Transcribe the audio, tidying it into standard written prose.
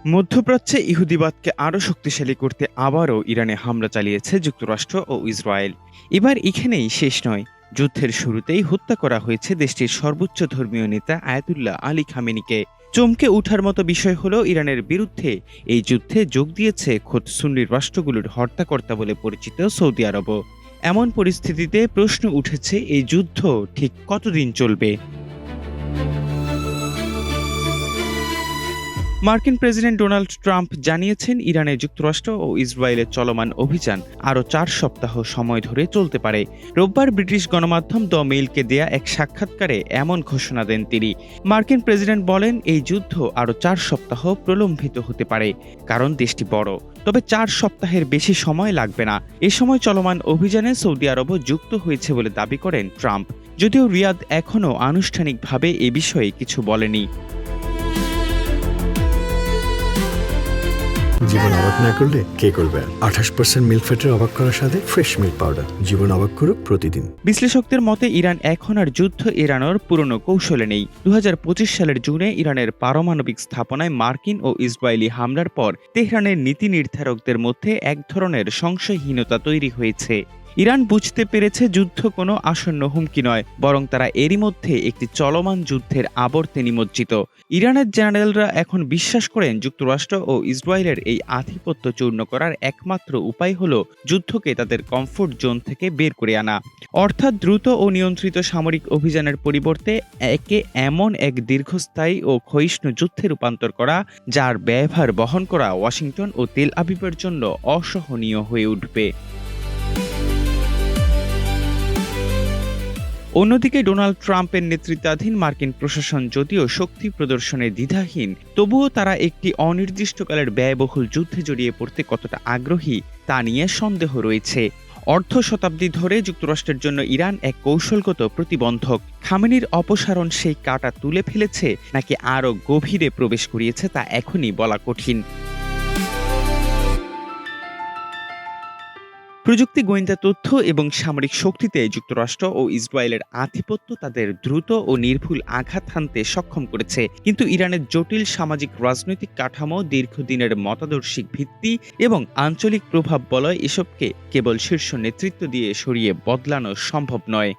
মধ্যপ্রাচ্যে ইহুদিবাদকে আরও শক্তিশালী করতে আবারও ইরানে হামলা চালিয়েছে যুক্তরাষ্ট্র ও ইসরায়েল। এবার এখানেই শেষ নয়। যুদ্ধের শুরুতেই হত্যা করা হয়েছে দেশটির সর্বোচ্চ ধর্মীয় নেতা আয়াতুল্লাহ আলী খামেনিকে। চমকে ওঠার মতো বিষয় হলো ইরানের বিরুদ্ধে এই যুদ্ধে যোগ দিয়েছে খোদ সুন্নি রাষ্ট্রগুলোর হর্তাকর্তা বলে পরিচিত সৌদি আরবও। এমন পরিস্থিতিতে প্রশ্ন উঠেছে, এই যুদ্ধ ঠিক কতদিন চলবে? মার্কিন প্রেসিডেন্ট ডোনাল্ড ট্রাম্প জানিয়েছেন, ইরানে যুক্তরাষ্ট্র ও ইসরায়েলের চলমান অভিযান আরও ৪ সপ্তাহ সময় ধরে চলতে পারে। রোববার ব্রিটিশ গণমাধ্যম দ্য মেইলকে দেয়া এক সাক্ষাৎকারে এমন ঘোষণা দেন তিনি। মার্কিন প্রেসিডেন্ট বলেন, এই যুদ্ধ আরও ৪ সপ্তাহ প্রলম্বিত হতে পারে, কারণ দেশটি বড়। তবে ৪ সপ্তাহের বেশি সময় লাগবে না। এ সময় চলমান অভিযানে সৌদি আরবও যুক্ত হয়েছে বলে দাবি করেন ট্রাম্প, যদিও রিয়াদ এখনও আনুষ্ঠানিকভাবে এ বিষয়ে কিছু বলেনি। জীবন অবাক না করলে কে করবে? 28% মিল্ক ফ্যাটের অবাক করার সাথে ফ্রেশ মিল্ক পাউডার। জীবন অবাক করুক প্রতিদিন। বিশ্লেষকদের মতে ইরান এখন আর যুদ্ধ এড়ানোর পুরনো কৌশলে নেই। 2025 সালের জুনে ইরানের পারমাণবিক স্থাপনায় মার্কিন ও ইসরায়েলি হামলার পর তেহরানের নীতি নির্ধারকদের মধ্যে এক ধরনের সংশয়হীনতা তৈরি হয়েছে। ইরান বুঝতে পেরেছে যুদ্ধ কোনো আসন্ন হুমকি নয়, বরং তারা এরই মধ্যে একটি চলমান যুদ্ধের আবর্তে নিমজ্জিত। ইরানের জেনারেলরা এখন বিশ্বাস করেন, যুক্তরাষ্ট্র ও ইসরায়েলের এই আধিপত্য চূর্ণ করার একমাত্র উপায় হল যুদ্ধকে তাদের কমফোর্ট জোন থেকে বের করে আনা, অর্থাৎ দ্রুত ও নিয়ন্ত্রিত সামরিক অভিযানের পরিবর্তে একে এমন এক দীর্ঘস্থায়ী ও ক্ষয়িষ্ণু যুদ্ধে রূপান্তর করা, যার ব্যয়ভার বহন করা ওয়াশিংটন ও তেল আবিবের জন্য অসহনীয় হয়ে উঠবে। অন্যদিকে ডোনাল্ড ট্রাম্পের নেতৃত্বাধীন মার্কিন প্রশাসন যদিও শক্তি প্রদর্শনে দ্বিধাহীন, তবুও তারা একটি অনির্দিষ্টকালের ব্যয়বহুল যুদ্ধে জড়িয়ে পড়তে কতটা আগ্রহী তা নিয়ে সন্দেহ রয়েছে। অর্ধ শতাব্দী ধরে যুক্তরাষ্ট্রের জন্য ইরান এক কৌশলগত প্রতিবন্ধক। খামেনির অপসারণ সেই কাঁটা তুলে ফেলেছে নাকি আরও গভীরে প্রবেশ করিয়েছে তা এখনই বলা কঠিন। প্রযুক্তি, গোয়েন্দা তথ্য এবং সামরিক শক্তিতে যুক্তরাষ্ট্র ও ইসরায়েলের আধিপত্য তাদের দ্রুত ও নির্ভুল আঘাত হানতে সক্ষম করেছে, কিন্তু ইরানের জটিল সামাজিক রাজনৈতিক কাঠামো, দীর্ঘদিনের মতাদর্শিক ভিত্তি এবং আঞ্চলিক প্রভাব বলয় এসবকে কেবল শীর্ষ নেতৃত্ব দিয়ে সরিয়ে বদলানো সম্ভব নয়।